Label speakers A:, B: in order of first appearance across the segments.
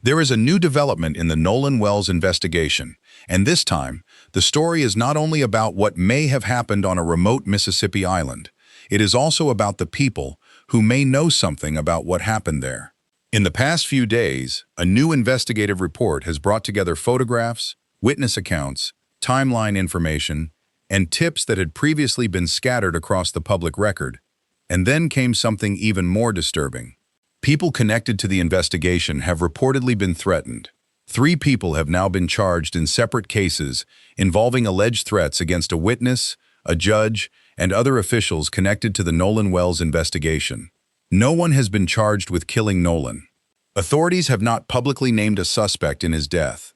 A: There is a new development in the Nolan Wells investigation, and this time, the story is not only about what may have happened on a remote Mississippi island, it is also about the people who may know something about what happened there. In the past few days, a new investigative report has brought together photographs, witness accounts, timeline information, and tips that had previously been scattered across the public record. And then came something even more disturbing. People connected to the investigation have reportedly been threatened. 3 people have now been charged in separate cases involving alleged threats against a witness, a judge, and other officials connected to the Nolan Wells investigation. No one has been charged with killing Nolan. Authorities have not publicly named a suspect in his death.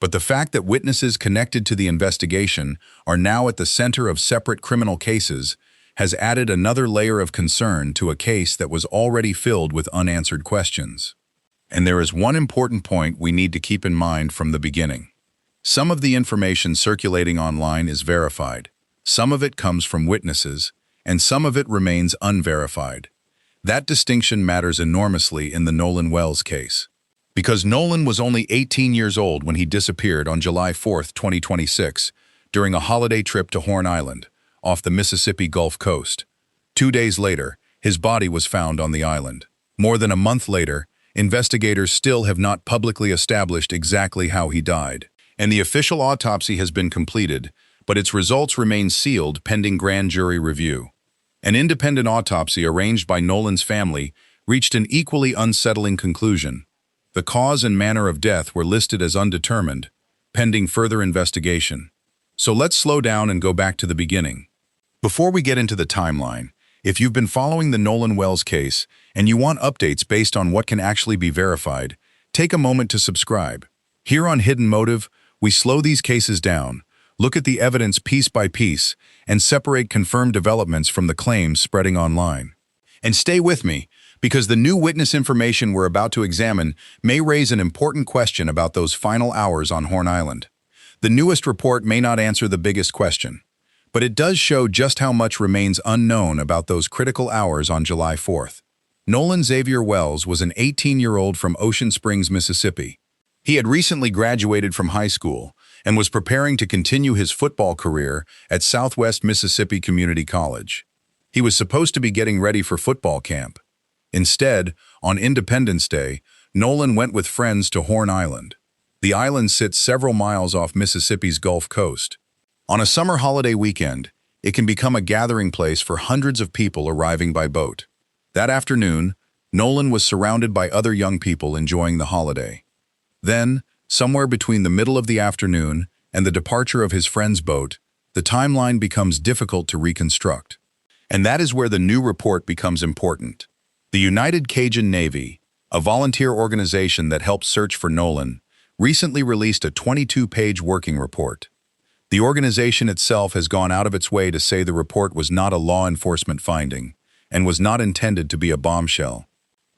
A: But the fact that witnesses connected to the investigation are now at the center of separate criminal cases has added another layer of concern to a case that was already filled with unanswered questions. And there is one important point we need to keep in mind from the beginning. Some of the information circulating online is verified, some of it comes from witnesses, and some of it remains unverified. That distinction matters enormously in the Nolan Wells case. Because Nolan was only 18 years old when he disappeared on July 4, 2026, during a holiday trip to Horn Island, off the Mississippi Gulf Coast. 2 days later, his body was found on the island. More than a month later, investigators still have not publicly established exactly how he died. And the official autopsy has been completed, but its results remain sealed pending grand jury review. An independent autopsy arranged by Nolan's family reached an equally unsettling conclusion. The cause and manner of death were listed as undetermined, pending further investigation. So let's slow down and go back to the beginning. Before we get into the timeline, if you've been following the Nolan Wells case and you want updates based on what can actually be verified, take a moment to subscribe. Here on Hidden Motive, we slow these cases down, look at the evidence piece by piece, and separate confirmed developments from the claims spreading online. And stay with me, because the new witness information we're about to examine may raise an important question about those final hours on Horn Island. The newest report may not answer the biggest question, but it does show just how much remains unknown about those critical hours on July 4th. Nolan Xavier Wells was an 18-year-old from Ocean Springs, Mississippi. He had recently graduated from high school and was preparing to continue his football career at Southwest Mississippi Community College. He was supposed to be getting ready for football camp. Instead, on Independence Day, Nolan went with friends to Horn Island. The island sits several miles off Mississippi's Gulf Coast. On a summer holiday weekend, it can become a gathering place for hundreds of people arriving by boat. That afternoon, Nolan was surrounded by other young people enjoying the holiday. Then, somewhere between the middle of the afternoon and the departure of his friend's boat, the timeline becomes difficult to reconstruct. And that is where the new report becomes important. The United Cajun Navy, a volunteer organization that helps search for Nolan, recently released a 22-page working report. The organization itself has gone out of its way to say the report was not a law enforcement finding and was not intended to be a bombshell.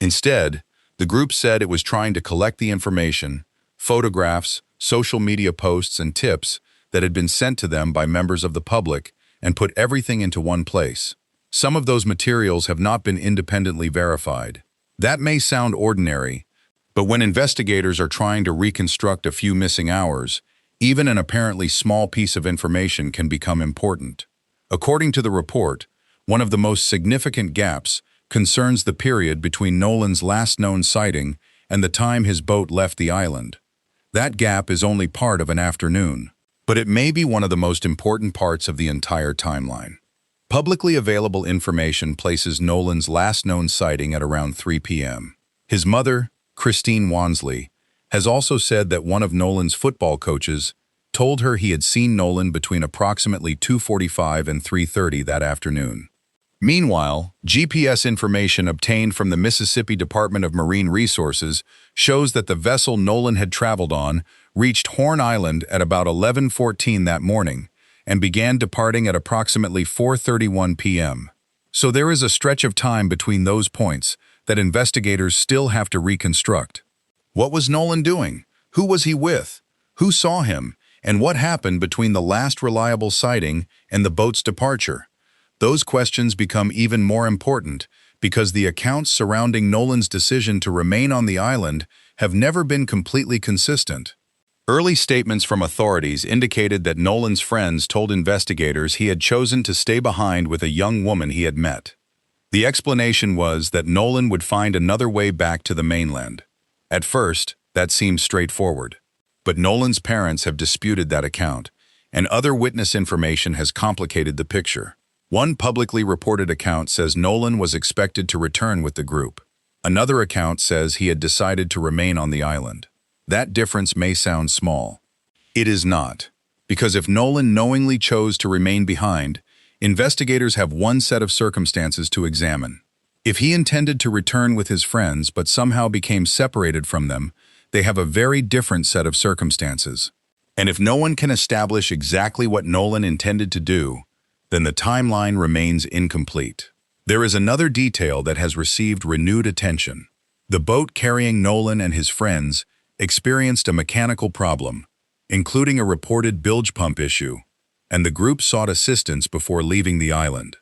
A: Instead, the group said it was trying to collect the information, photographs, social media posts, and tips that had been sent to them by members of the public and put everything into one place. Some of those materials have not been independently verified. That may sound ordinary, but when investigators are trying to reconstruct a few missing hours, even an apparently small piece of information can become important. According to the report, one of the most significant gaps concerns the period between Nolan's last known sighting and the time his boat left the island. That gap is only part of an afternoon, but it may be one of the most important parts of the entire timeline. Publicly available information places Nolan's last known sighting at around 3 p.m. His mother, Christine Wansley, has also said that one of Nolan's football coaches told her he had seen Nolan between approximately 2:45 and 3:30 that afternoon. Meanwhile, GPS information obtained from the Mississippi Department of Marine Resources shows that the vessel Nolan had traveled on reached Horn Island at about 11:14 that morning and began departing at approximately 4:31 p.m. So there is a stretch of time between those points that investigators still have to reconstruct. What was Nolan doing? Who was he with? Who saw him? And what happened between the last reliable sighting and the boat's departure? Those questions become even more important because the accounts surrounding Nolan's decision to remain on the island have never been completely consistent. Early statements from authorities indicated that Nolan's friends told investigators he had chosen to stay behind with a young woman he had met. The explanation was that Nolan would find another way back to the mainland. At first, that seemed straightforward. But Nolan's parents have disputed that account, and other witness information has complicated the picture. One publicly reported account says Nolan was expected to return with the group. Another account says he had decided to remain on the island. That difference may sound small. It is not, because if Nolan knowingly chose to remain behind, investigators have one set of circumstances to examine. If he intended to return with his friends but somehow became separated from them, they have a very different set of circumstances. And if no one can establish exactly what Nolan intended to do, then the timeline remains incomplete. There is another detail that has received renewed attention. The boat carrying Nolan and his friends experienced a mechanical problem, including a reported bilge pump issue, and the group sought assistance before leaving the island.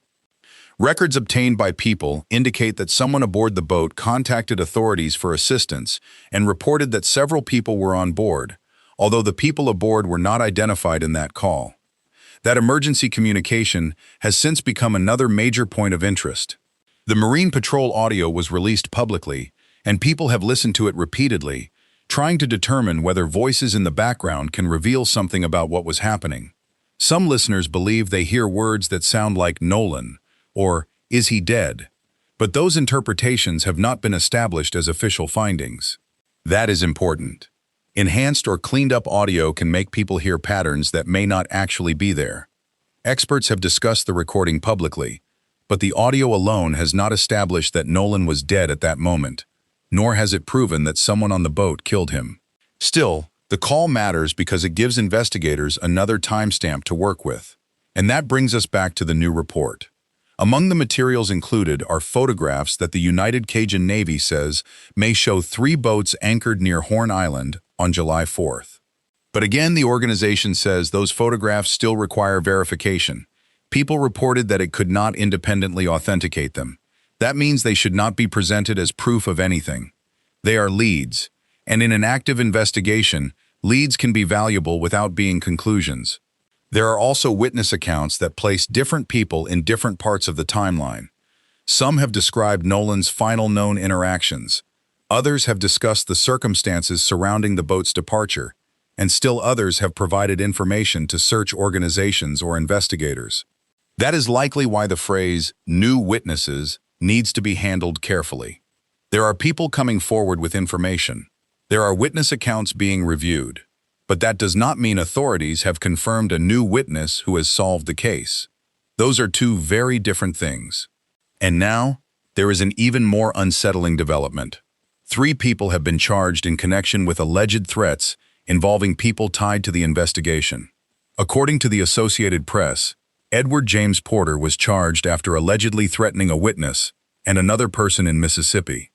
A: Records obtained by People indicate that someone aboard the boat contacted authorities for assistance and reported that several people were on board, although the people aboard were not identified in that call. That emergency communication has since become another major point of interest. The Marine Patrol audio was released publicly, and people have listened to it repeatedly, trying to determine whether voices in the background can reveal something about what was happening. Some listeners believe they hear words that sound like Nolan, or is he dead? But those interpretations have not been established as official findings. That is important. Enhanced or cleaned up audio can make people hear patterns that may not actually be there. Experts have discussed the recording publicly, but the audio alone has not established that Nolan was dead at that moment, nor has it proven that someone on the boat killed him. Still, the call matters because it gives investigators another timestamp to work with. And that brings us back to the new report. Among the materials included are photographs that the United Cajun Navy says may show 3 boats anchored near Horn Island on July 4th. But again, the organization says those photographs still require verification. People reported that it could not independently authenticate them. That means they should not be presented as proof of anything. They are leads, and in an active investigation, leads can be valuable without being conclusions. There are also witness accounts that place different people in different parts of the timeline. Some have described Nolan's final known interactions. Others have discussed the circumstances surrounding the boat's departure, and still others have provided information to search organizations or investigators. That is likely why the phrase, "new witnesses," needs to be handled carefully. There are people coming forward with information. There are witness accounts being reviewed. But that does not mean authorities have confirmed a new witness who has solved the case. Those are two very different things. And now, there is an even more unsettling development. 3 people have been charged in connection with alleged threats involving people tied to the investigation. According to the Associated Press, Edward James Porter was charged after allegedly threatening a witness and another person in Mississippi.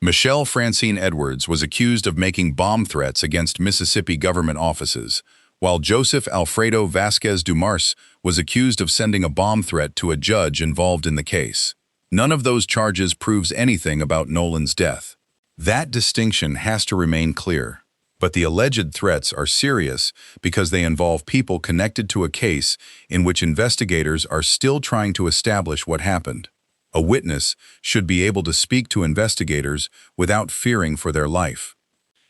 A: Michelle Francine Edwards was accused of making bomb threats against Mississippi government offices, while Joseph Alfredo Vasquez Dumars was accused of sending a bomb threat to a judge involved in the case. None of those charges proves anything about Nolan's death. That distinction has to remain clear. But the alleged threats are serious because they involve people connected to a case in which investigators are still trying to establish what happened. A witness should be able to speak to investigators without fearing for their life.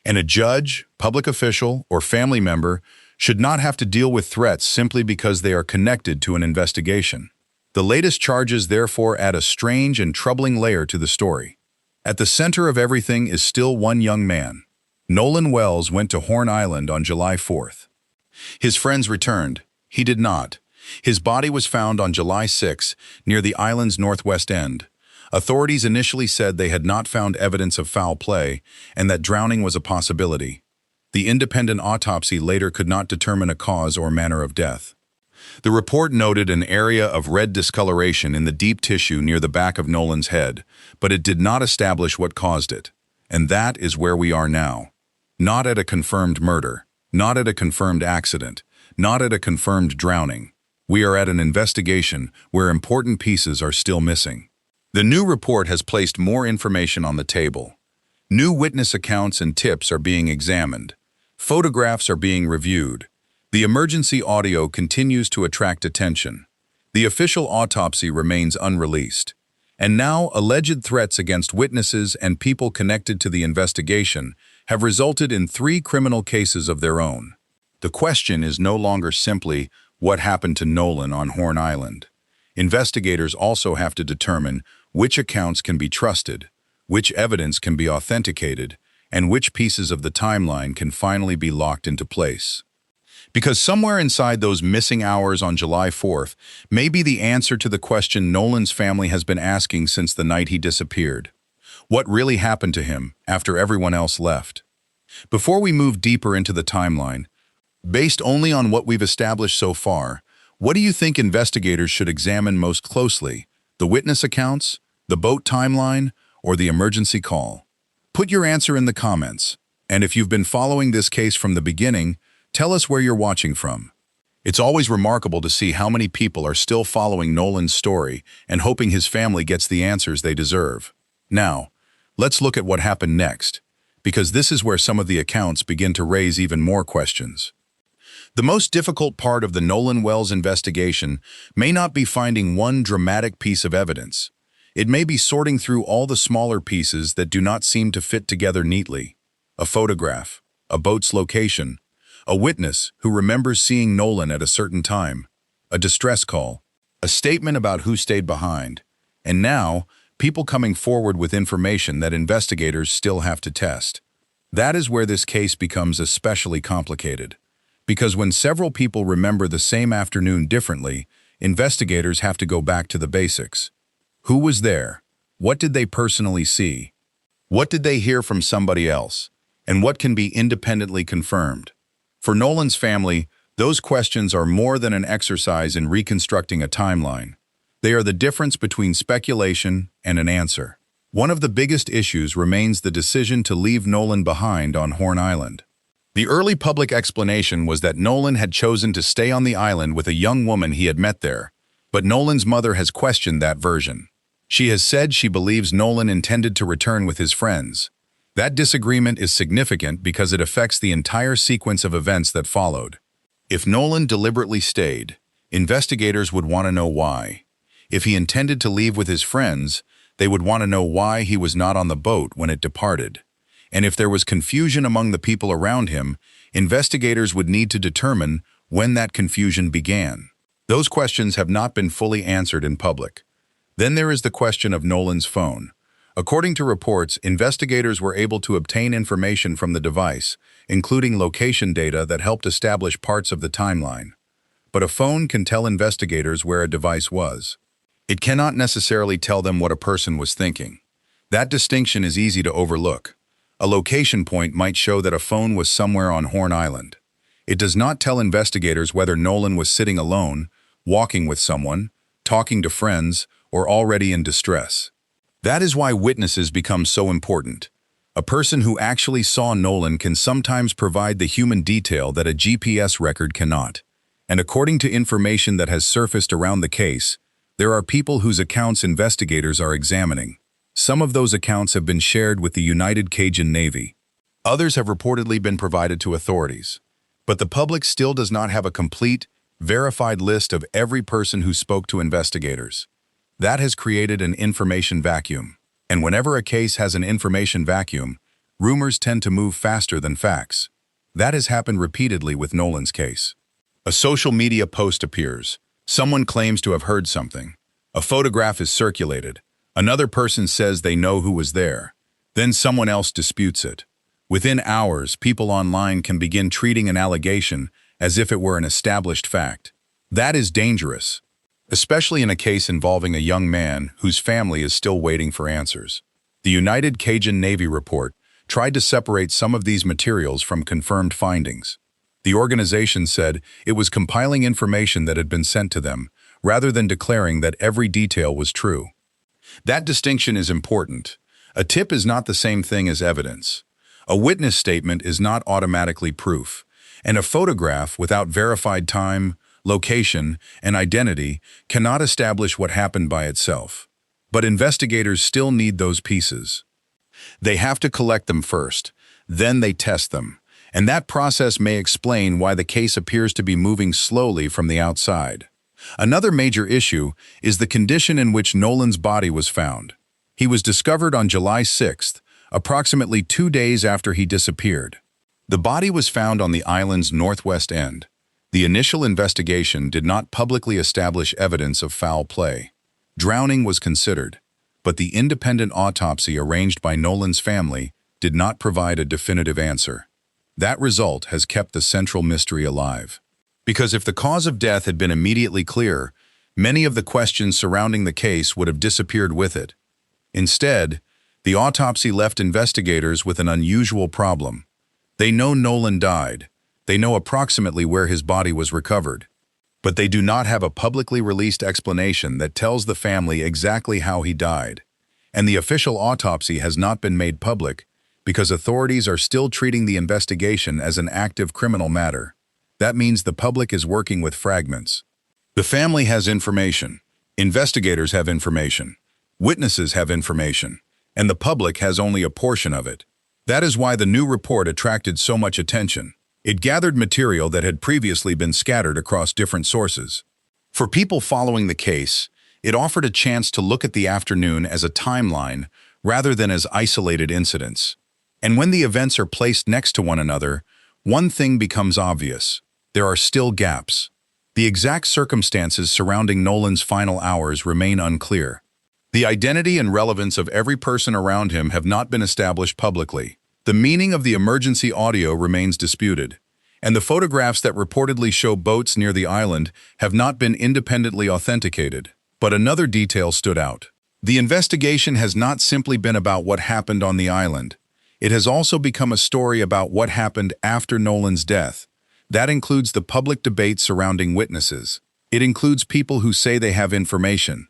A: And a judge, public official, or family member should not have to deal with threats simply because they are connected to an investigation. The latest charges therefore add a strange and troubling layer to the story. At the center of everything is still one young man. Nolan Wells went to Horn Island on July 4th. His friends returned. He did not. His body was found on July 6 near the island's northwest end. Authorities initially said they had not found evidence of foul play and that drowning was a possibility. The independent autopsy later could not determine a cause or manner of death. The report noted an area of red discoloration in the deep tissue near the back of Nolan's head, but it did not establish what caused it. And that is where we are now. Not at a confirmed murder, not at a confirmed accident, not at a confirmed drowning. We are at an investigation where important pieces are still missing. The new report has placed more information on the table. New witness accounts and tips are being examined. Photographs are being reviewed. The emergency audio continues to attract attention. The official autopsy remains unreleased. And now, alleged threats against witnesses and people connected to the investigation have resulted in 3 criminal cases of their own. The question is no longer simply what happened to Nolan on Horn Island. Investigators also have to determine which accounts can be trusted, which evidence can be authenticated, and which pieces of the timeline can finally be locked into place. Because somewhere inside those missing hours on July 4th may be the answer to the question Nolan's family has been asking since the night he disappeared. What really happened to him after everyone else left? Before we move deeper into the timeline, based only on what we've established so far, what do you think investigators should examine most closely? The witness accounts, the boat timeline, or the emergency call? Put your answer in the comments. And if you've been following this case from the beginning, tell us where you're watching from. It's always remarkable to see how many people are still following Nolan's story and hoping his family gets the answers they deserve. Now, let's look at what happened next, because this is where some of the accounts begin to raise even more questions. The most difficult part of the Nolan Wells investigation may not be finding one dramatic piece of evidence. It may be sorting through all the smaller pieces that do not seem to fit together neatly. A photograph, a boat's location, a witness who remembers seeing Nolan at a certain time, a distress call, a statement about who stayed behind, and now, people coming forward with information that investigators still have to test. That is where this case becomes especially complicated. Because when several people remember the same afternoon differently, investigators have to go back to the basics. Who was there? What did they personally see? What did they hear from somebody else? And what can be independently confirmed? For Nolan's family, those questions are more than an exercise in reconstructing a timeline. They are the difference between speculation and an answer. One of the biggest issues remains the decision to leave Nolan behind on Horn Island. The early public explanation was that Nolan had chosen to stay on the island with a young woman he had met there, but Nolan's mother has questioned that version. She has said she believes Nolan intended to return with his friends. That disagreement is significant because it affects the entire sequence of events that followed. If Nolan deliberately stayed, investigators would want to know why. If he intended to leave with his friends, they would want to know why he was not on the boat when it departed. And if there was confusion among the people around him, investigators would need to determine when that confusion began. Those questions have not been fully answered in public. Then there is the question of Nolan's phone. According to reports, investigators were able to obtain information from the device, including location data that helped establish parts of the timeline. But a phone can tell investigators where a device was. It cannot necessarily tell them what a person was thinking. That distinction is easy to overlook. A location point might show that a phone was somewhere on Horn Island. It does not tell investigators whether Nolan was sitting alone, walking with someone, talking to friends, or already in distress. That is why witnesses become so important. A person who actually saw Nolan can sometimes provide the human detail that a GPS record cannot. And according to information that has surfaced around the case, there are people whose accounts investigators are examining. Some of those accounts have been shared with the United Cajun Navy. Others have reportedly been provided to authorities. But the public still does not have a complete, verified list of every person who spoke to investigators. That has created an information vacuum. And whenever a case has an information vacuum, rumors tend to move faster than facts. That has happened repeatedly with Nolan's case. A social media post appears. Someone claims to have heard something. A photograph is circulated. Another person says they know who was there. Then someone else disputes it. Within hours, people online can begin treating an allegation as if it were an established fact. That is dangerous, especially in a case involving a young man whose family is still waiting for answers. The United Cajun Navy report tried to separate some of these materials from confirmed findings. The organization said it was compiling information that had been sent to them, rather than declaring that every detail was true. That distinction is important. A tip is not the same thing as evidence. A witness statement is not automatically proof, and a photograph without verified time, location, and identity cannot establish what happened by itself. But investigators still need those pieces. They have to collect them first, then they test them, and that process may explain why the case appears to be moving slowly from the outside. Another major issue is the condition in which Nolan's body was found. He was discovered on July 6th, approximately 2 days after he disappeared. The body was found on the island's northwest end. The initial investigation did not publicly establish evidence of foul play. Drowning was considered, but the independent autopsy arranged by Nolan's family did not provide a definitive answer. That result has kept the central mystery alive. Because if the cause of death had been immediately clear, many of the questions surrounding the case would have disappeared with it. Instead, the autopsy left investigators with an unusual problem. They know Nolan died. They know approximately where his body was recovered. But they do not have a publicly released explanation that tells the family exactly how he died. And the official autopsy has not been made public because authorities are still treating the investigation as an active criminal matter. That means the public is working with fragments. The family has information. Investigators have information. Witnesses have information. And the public has only a portion of it. That is why the new report attracted so much attention. It gathered material that had previously been scattered across different sources. For people following the case, it offered a chance to look at the afternoon as a timeline rather than as isolated incidents. And when the events are placed next to one another, one thing becomes obvious. There are still gaps. The exact circumstances surrounding Nolan's final hours remain unclear. The identity and relevance of every person around him have not been established publicly. The meaning of the emergency audio remains disputed, and the photographs that reportedly show boats near the island have not been independently authenticated. But another detail stood out. The investigation has not simply been about what happened on the island. It has also become a story about what happened after Nolan's death. That includes the public debate surrounding witnesses. It includes people who say they have information.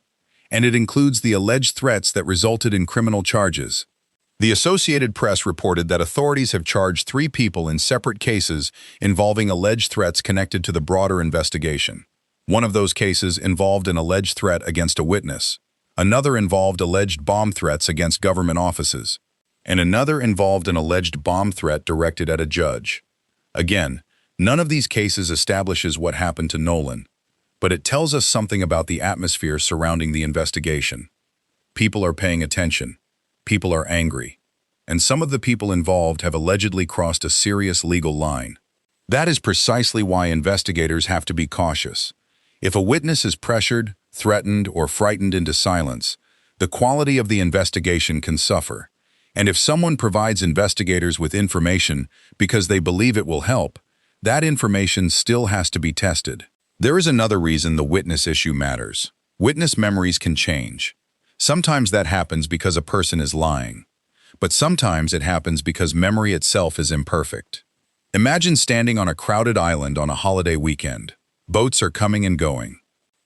A: And it includes the alleged threats that resulted in criminal charges. The Associated Press reported that authorities have charged 3 people in separate cases involving alleged threats connected to the broader investigation. One of those cases involved an alleged threat against a witness. Another involved alleged bomb threats against government offices. And another involved an alleged bomb threat directed at a judge. Again, none of these cases establishes what happened to Nolan, but it tells us something about the atmosphere surrounding the investigation. People are paying attention. People are angry. And some of the people involved have allegedly crossed a serious legal line. That is precisely why investigators have to be cautious. If a witness is pressured, threatened, or frightened into silence, the quality of the investigation can suffer. And if someone provides investigators with information because they believe it will help, that information still has to be tested. There is another reason the witness issue matters. Witness memories can change. Sometimes that happens because a person is lying, but sometimes it happens because memory itself is imperfect. Imagine standing on a crowded island on a holiday weekend. Boats are coming and going.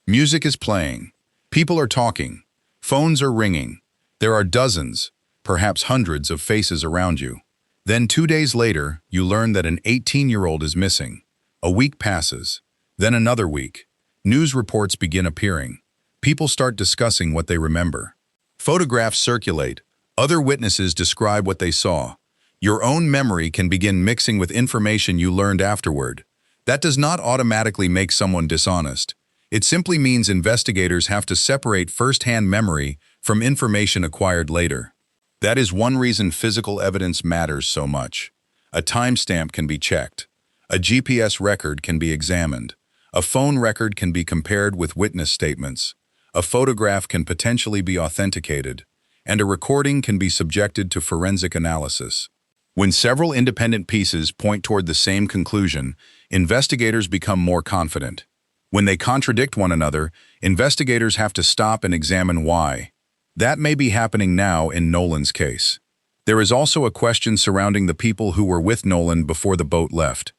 A: Music is playing. People are talking. Phones are ringing. There are dozens, perhaps hundreds of faces around you. Then 2 days later, you learn that an 18-year-old is missing. A week passes. Then another week. News reports begin appearing. People start discussing what they remember. Photographs circulate. Other witnesses describe what they saw. Your own memory can begin mixing with information you learned afterward. That does not automatically make someone dishonest. It simply means investigators have to separate first-hand memory from information acquired later. That is one reason physical evidence matters so much. A timestamp can be checked. A GPS record can be examined. A phone record can be compared with witness statements. A photograph can potentially be authenticated. And a recording can be subjected to forensic analysis. When several independent pieces point toward the same conclusion, investigators become more confident. When they contradict one another, investigators have to stop and examine why. That may be happening now in Nolan's case. There is also a question surrounding the people who were with Nolan before the boat left.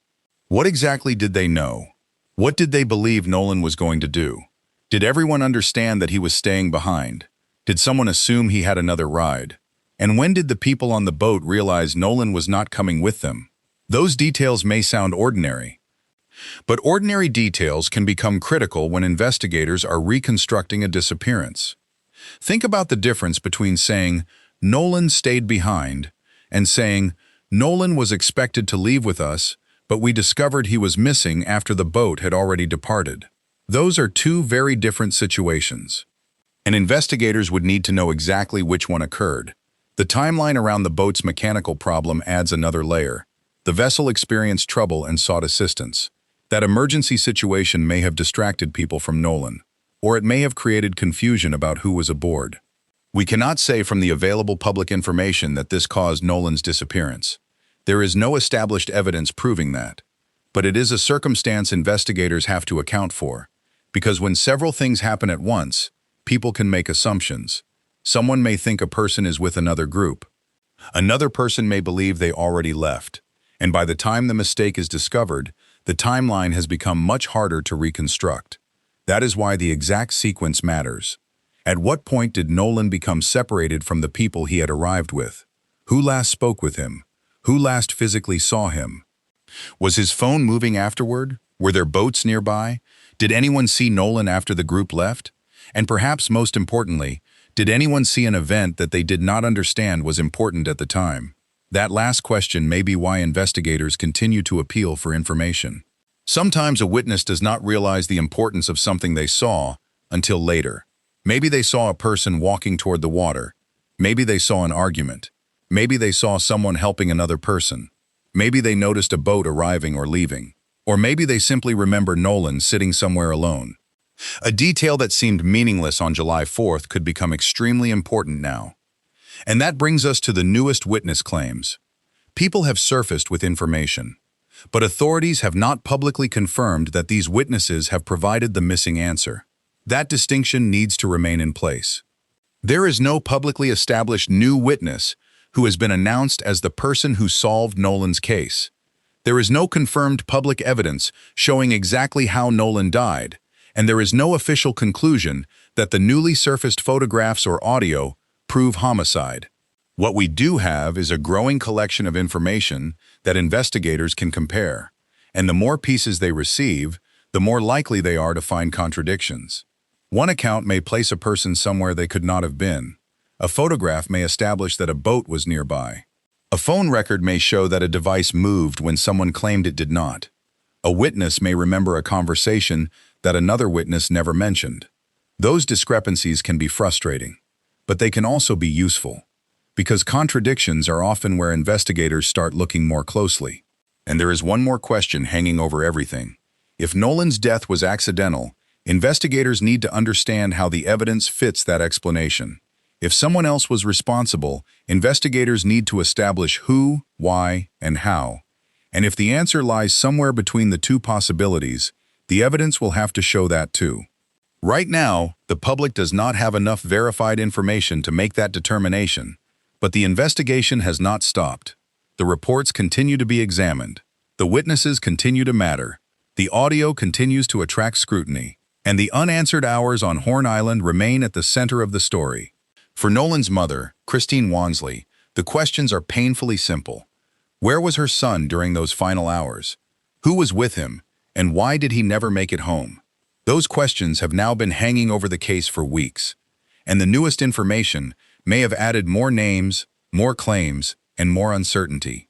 A: What exactly did they know? What did they believe Nolan was going to do? Did everyone understand that he was staying behind? Did someone assume he had another ride? And when did the people on the boat realize Nolan was not coming with them? Those details may sound ordinary, but ordinary details can become critical when investigators are reconstructing a disappearance. Think about the difference between saying, Nolan stayed behind, and saying, Nolan was expected to leave with us, but we discovered he was missing after the boat had already departed. Those are two very different situations. And investigators would need to know exactly which one occurred. The timeline around the boat's mechanical problem adds another layer. The vessel experienced trouble and sought assistance. That emergency situation may have distracted people from Nolan, or it may have created confusion about who was aboard. We cannot say from the available public information that this caused Nolan's disappearance. There is no established evidence proving that. But it is a circumstance investigators have to account for, because when several things happen at once, people can make assumptions. Someone may think a person is with another group. Another person may believe they already left. And by the time the mistake is discovered, the timeline has become much harder to reconstruct. That is why the exact sequence matters. At what point did Nolan become separated from the people he had arrived with? Who last spoke with him? Who last physically saw him? Was his phone moving afterward? Were there boats nearby? Did anyone see Nolan after the group left? And perhaps most importantly, did anyone see an event that they did not understand was important at the time? That last question may be why investigators continue to appeal for information. Sometimes a witness does not realize the importance of something they saw until later. Maybe they saw a person walking toward the water. Maybe they saw an argument. Maybe they saw someone helping another person. Maybe they noticed a boat arriving or leaving. Or maybe they simply remember Nolan sitting somewhere alone. A detail that seemed meaningless on July 4th could become extremely important now. And that brings us to the newest witness claims. People have surfaced with information, but authorities have not publicly confirmed that these witnesses have provided the missing answer. That distinction needs to remain in place. There is no publicly established new witness who has been announced as the person who solved Nolan's case. There is no confirmed public evidence showing exactly how Nolan died, and there is no official conclusion that the newly surfaced photographs or audio prove homicide. What we do have is a growing collection of information that investigators can compare, and the more pieces they receive, the more likely they are to find contradictions. One account may place a person somewhere they could not have been. A photograph may establish that a boat was nearby. A phone record may show that a device moved when someone claimed it did not. A witness may remember a conversation that another witness never mentioned. Those discrepancies can be frustrating, but they can also be useful, because contradictions are often where investigators start looking more closely. And there is one more question hanging over everything. If Nolan's death was accidental, investigators need to understand how the evidence fits that explanation. If someone else was responsible, investigators need to establish who, why, and how. And if the answer lies somewhere between the two possibilities, the evidence will have to show that too. Right now, the public does not have enough verified information to make that determination, but the investigation has not stopped. The reports continue to be examined. The witnesses continue to matter. The audio continues to attract scrutiny. And the unanswered hours on Horn Island remain at the center of the story. For Nolan's mother, Christine Wansley, the questions are painfully simple. Where was her son during those final hours? Who was with him? And why did he never make it home? Those questions have now been hanging over the case for weeks. And the newest information may have added more names, more claims, and more uncertainty.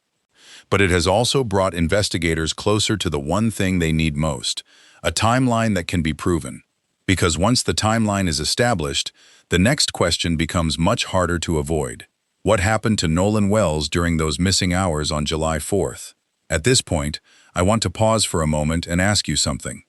A: But it has also brought investigators closer to the one thing they need most, a timeline that can be proven. Because once the timeline is established, the next question becomes much harder to avoid. What happened to Nolan Wells during those missing hours on July 4th? At this point, I want to pause for a moment and ask you something.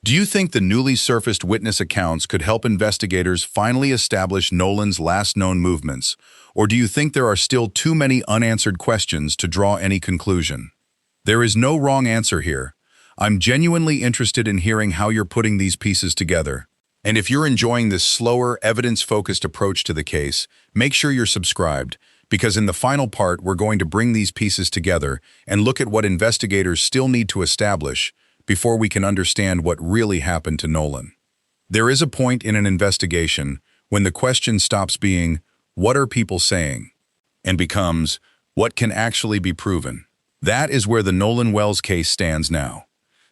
A: Do you think the newly surfaced witness accounts could help investigators finally establish Nolan's last known movements, or do you think there are still too many unanswered questions to draw any conclusion? There is no wrong answer here. I'm genuinely interested in hearing how you're putting these pieces together. And if you're enjoying this slower, evidence-focused approach to the case, make sure you're subscribed, because in the final part, we're going to bring these pieces together and look at what investigators still need to establish before we can understand what really happened to Nolan. There is a point in an investigation when the question stops being, what are people saying? And becomes, what can actually be proven? That is where the Nolan Wells case stands now.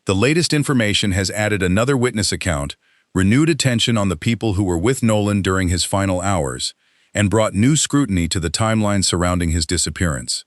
A: The latest information has added another witness account, renewed attention on the people who were with Nolan during his final hours, and brought new scrutiny to the timeline surrounding his disappearance.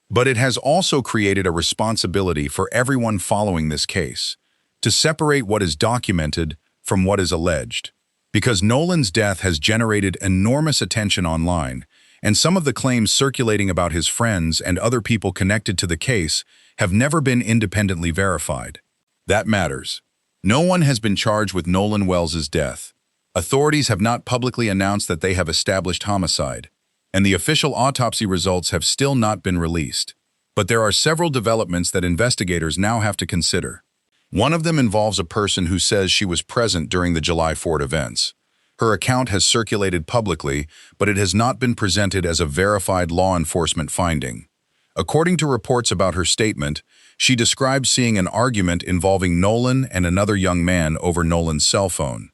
A: But it has also created a responsibility for everyone following this case to separate what is documented from what is alleged. Because Nolan's death has generated enormous attention online, and some of the claims circulating about his friends and other people connected to the case have never been independently verified. That matters. No one has been charged with Nolan Wells' death. Authorities have not publicly announced that they have established homicide, and the official autopsy results have still not been released. But there are several developments that investigators now have to consider. One of them involves a person who says she was present during the July 4th events. Her account has circulated publicly, but it has not been presented as a verified law enforcement finding. According to reports about her statement, she described seeing an argument involving Nolan and another young man over Nolan's cell phone.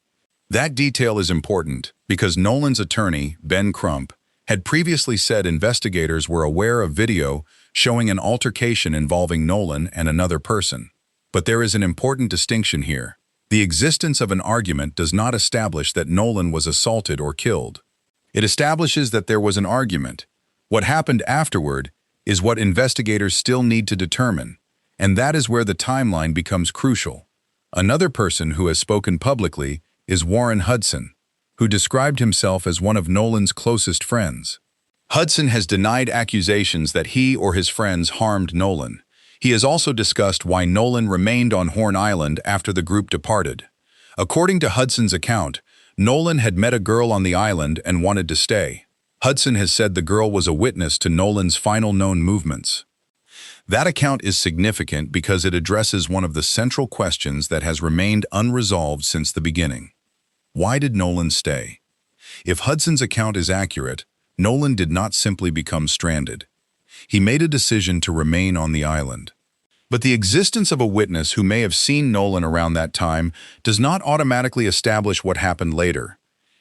A: That detail is important because Nolan's attorney, Ben Crump, had previously said investigators were aware of video showing an altercation involving Nolan and another person. But there is an important distinction here. The existence of an argument does not establish that Nolan was assaulted or killed. It establishes that there was an argument. What happened afterward is what investigators still need to determine, and that is where the timeline becomes crucial. Another person who has spoken publicly is Warren Hudson, who described himself as one of Nolan's closest friends. Hudson has denied accusations that he or his friends harmed Nolan. He has also discussed why Nolan remained on Horn Island after the group departed. According to Hudson's account, Nolan had met a girl on the island and wanted to stay. Hudson has said the girl was a witness to Nolan's final known movements. That account is significant because it addresses one of the central questions that has remained unresolved since the beginning. Why did Nolan stay? If Hudson's account is accurate, Nolan did not simply become stranded. He made a decision to remain on the island. But the existence of a witness who may have seen Nolan around that time does not automatically establish what happened later.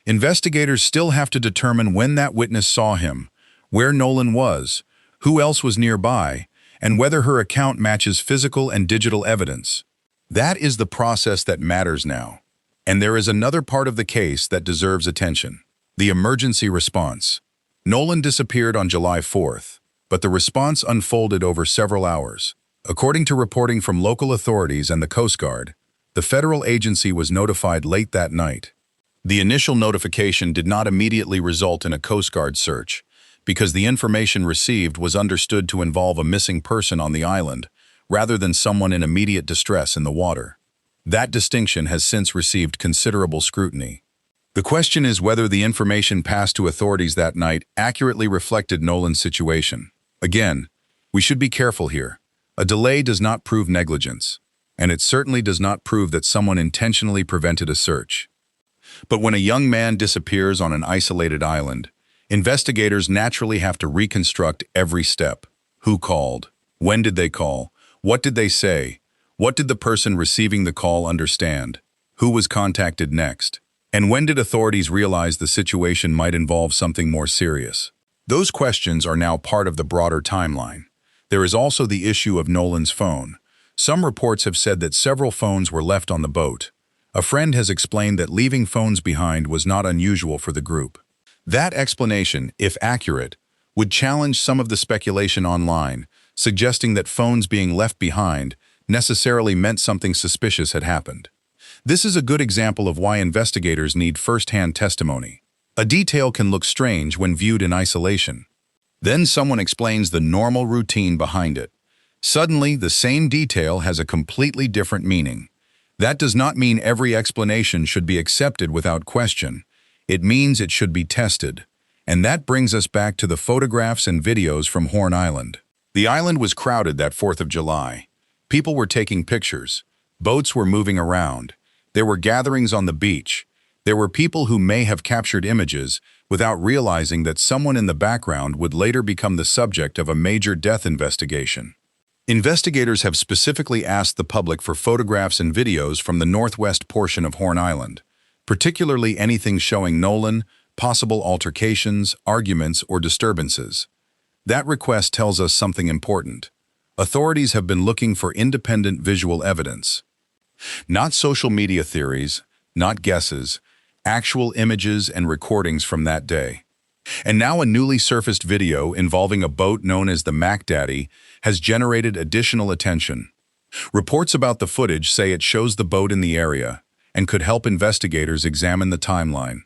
A: Investigators still have to determine when that witness saw him, where Nolan was, who else was nearby, and whether her account matches physical and digital evidence. That is the process that matters now. And there is another part of the case that deserves attention: the emergency response. Nolan disappeared on July 4th. But the response unfolded over several hours. According to reporting from local authorities and the Coast Guard, the federal agency was notified late that night. The initial notification did not immediately result in a Coast Guard search, because the information received was understood to involve a missing person on the island, rather than someone in immediate distress in the water. That distinction has since received considerable scrutiny. The question is whether the information passed to authorities that night accurately reflected Nolan's situation. Again, we should be careful here. A delay does not prove negligence, and it certainly does not prove that someone intentionally prevented a search. But when a young man disappears on an isolated island, investigators naturally have to reconstruct every step. Who called? When did they call? What did they say? What did the person receiving the call understand? Who was contacted next? And when did authorities realize the situation might involve something more serious? Those questions are now part of the broader timeline. There is also the issue of Nolan's phone. Some reports have said that several phones were left on the boat. A friend has explained that leaving phones behind was not unusual for the group. That explanation, if accurate, would challenge some of the speculation online, suggesting that phones being left behind necessarily meant something suspicious had happened. This is a good example of why investigators need first-hand testimony. A detail can look strange when viewed in isolation. Then someone explains the normal routine behind it. Suddenly, the same detail has a completely different meaning. That does not mean every explanation should be accepted without question. It means it should be tested. And that brings us back to the photographs and videos from Horn Island. The island was crowded that 4th of July. People were taking pictures. Boats were moving around. There were gatherings on the beach. There were people who may have captured images without realizing that someone in the background would later become the subject of a major death investigation. Investigators have specifically asked the public for photographs and videos from the northwest portion of Horn Island, particularly anything showing Nolan, possible altercations, arguments, or disturbances. That request tells us something important. Authorities have been looking for independent visual evidence. Not social media theories, not guesses, actual images and recordings from that day. And now a newly surfaced video involving a boat known as the Mac Daddy has generated additional attention. Reports about the footage say it shows the boat in the area and could help investigators examine the timeline.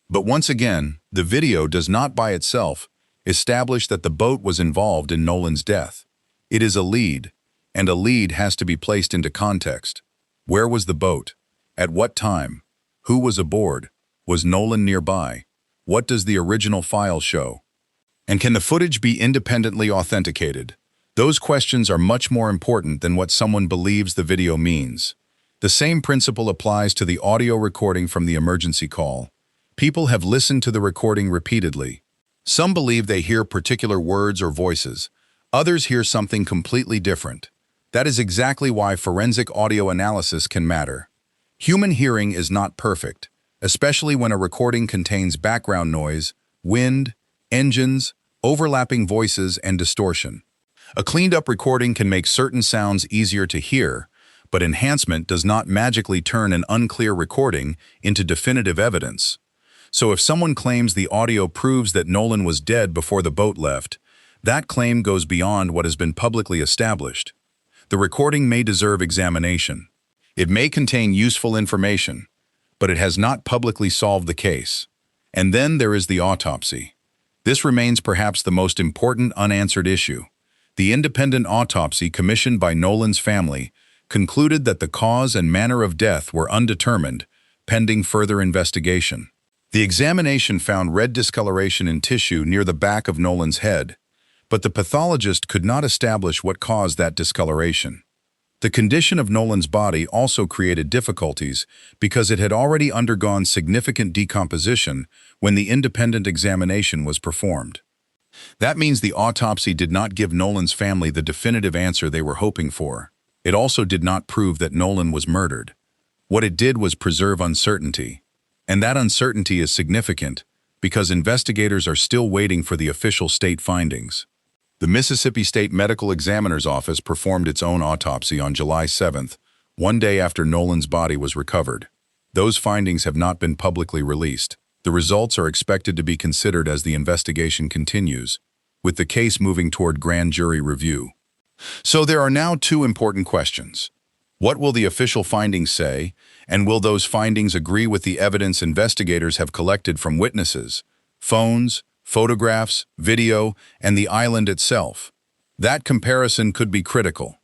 A: But once again, the video does not by itself establish that the boat was involved in Nolan's death. It is a lead, and a lead has to be placed into context. Where was the boat? At what time? Who was aboard? Was Nolan nearby? What does the original file show? And can the footage be independently authenticated? Those questions are much more important than what someone believes the video means. The same principle applies to the audio recording from the emergency call. People have listened to the recording repeatedly. Some believe they hear particular words or voices. Others hear something completely different. That is exactly why forensic audio analysis can matter. Human hearing is not perfect, especially when a recording contains background noise, wind, engines, overlapping voices, and distortion. A cleaned-up recording can make certain sounds easier to hear, but enhancement does not magically turn an unclear recording into definitive evidence. So if someone claims the audio proves that Nolan was dead before the boat left, that claim goes beyond what has been publicly established. The recording may deserve examination. It may contain useful information, but it has not publicly solved the case. And then there is the autopsy. This remains perhaps the most important unanswered issue. The independent autopsy commissioned by Nolan's family concluded that the cause and manner of death were undetermined, pending further investigation. The examination found red discoloration in tissue near the back of Nolan's head, but the pathologist could not establish what caused that discoloration. The condition of Nolan's body also created difficulties because it had already undergone significant decomposition when the independent examination was performed. That means the autopsy did not give Nolan's family the definitive answer they were hoping for. It also did not prove that Nolan was murdered. What it did was preserve uncertainty. And that uncertainty is significant because investigators are still waiting for the official state findings. The Mississippi State Medical Examiner's Office performed its own autopsy on July 7th, one day after Nolan's body was recovered. Those findings have not been publicly released. The results are expected to be considered as the investigation continues, with the case moving toward grand jury review. So there are now two important questions. What will the official findings say, and will those findings agree with the evidence investigators have collected from witnesses, phones, photographs, video, and the island itself? That comparison could be critical.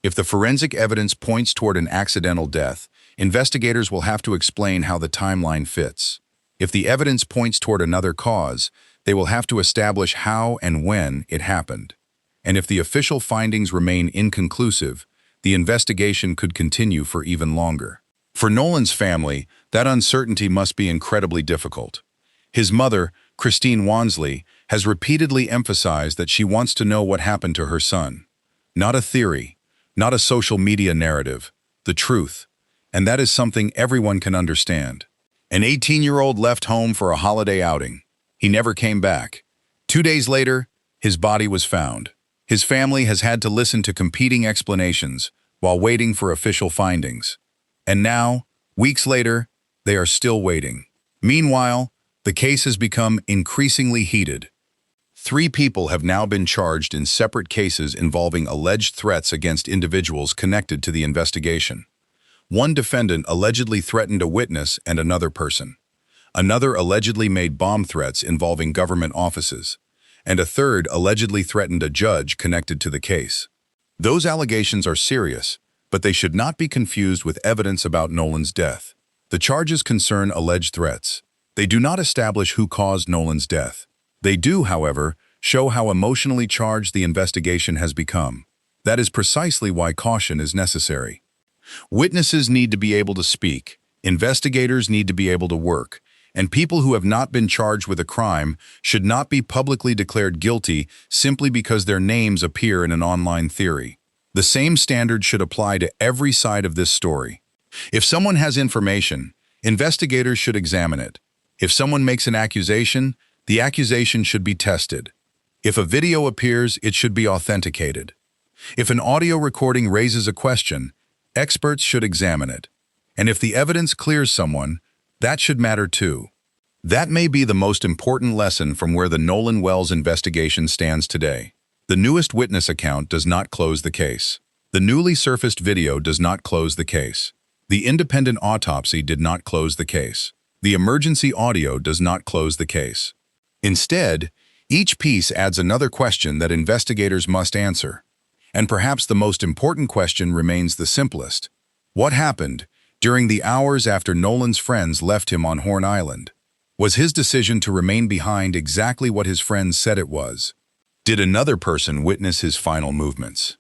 A: If the forensic evidence points toward an accidental death, investigators will have to explain how the timeline fits. If the evidence points toward another cause, they will have to establish how and when it happened. And if the official findings remain inconclusive, the investigation could continue for even longer. For Nolan's family, that uncertainty must be incredibly difficult. His mother, Christine Wansley, has repeatedly emphasized that she wants to know what happened to her son. Not a theory, not a social media narrative, the truth. And that is something everyone can understand. An 18-year-old left home for a holiday outing. He never came back. 2 days later, his body was found. His family has had to listen to competing explanations while waiting for official findings. And now, weeks later, they are still waiting. Meanwhile, the case has become increasingly heated. 3 people have now been charged in separate cases involving alleged threats against individuals connected to the investigation. One defendant allegedly threatened a witness and another person. Another allegedly made bomb threats involving government offices. And a third allegedly threatened a judge connected to the case. Those allegations are serious, but they should not be confused with evidence about Nolan's death. The charges concern alleged threats. They do not establish who caused Nolan's death. They do, however, show how emotionally charged the investigation has become. That is precisely why caution is necessary. Witnesses need to be able to speak, investigators need to be able to work, and people who have not been charged with a crime should not be publicly declared guilty simply because their names appear in an online theory. The same standard should apply to every side of this story. If someone has information, investigators should examine it. If someone makes an accusation, the accusation should be tested. If a video appears, it should be authenticated. If an audio recording raises a question, experts should examine it. And if the evidence clears someone, that should matter too. That may be the most important lesson from where the Nolan Wells investigation stands today. The newest witness account does not close the case. The newly surfaced video does not close the case. The independent autopsy did not close the case. The emergency audio does not close the case. Instead, each piece adds another question that investigators must answer. And perhaps the most important question remains the simplest. What happened during the hours after Nolan's friends left him on Horn Island? Was his decision to remain behind exactly what his friends said it was? Did another person witness his final movements?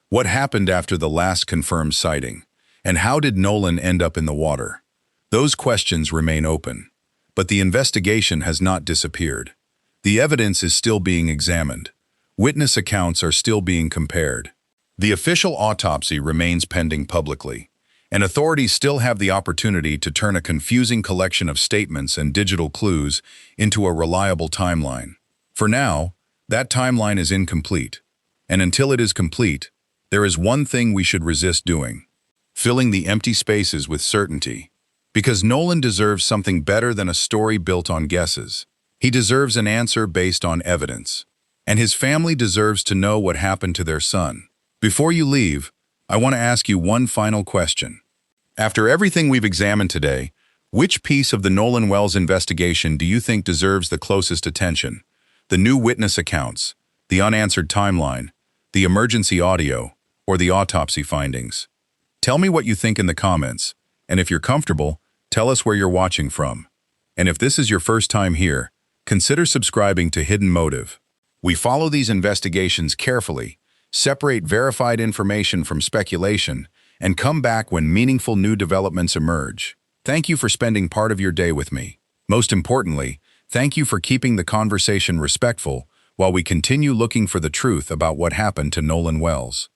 A: What happened after the last confirmed sighting? And how did Nolan end up in the water? Those questions remain open. But the investigation has not disappeared. The evidence is still being examined. Witness accounts are still being compared. The official autopsy remains pending publicly, and authorities still have the opportunity to turn a confusing collection of statements and digital clues into a reliable timeline. For now, that timeline is incomplete. And until it is complete, there is one thing we should resist doing: filling the empty spaces with certainty. Because Nolan deserves something better than a story built on guesses. He deserves an answer based on evidence. And his family deserves to know what happened to their son. Before you leave, I want to ask you one final question. After everything we've examined today, which piece of the Nolan Wells investigation do you think deserves the closest attention? The new witness accounts, the unanswered timeline, the emergency audio, or the autopsy findings? Tell me what you think in the comments, and if you're comfortable, tell us where you're watching from. And if this is your first time here, consider subscribing to Hidden Motive. We follow these investigations carefully, separate verified information from speculation, and come back when meaningful new developments emerge. Thank you for spending part of your day with me. Most importantly, thank you for keeping the conversation respectful while we continue looking for the truth about what happened to Nolan Wells.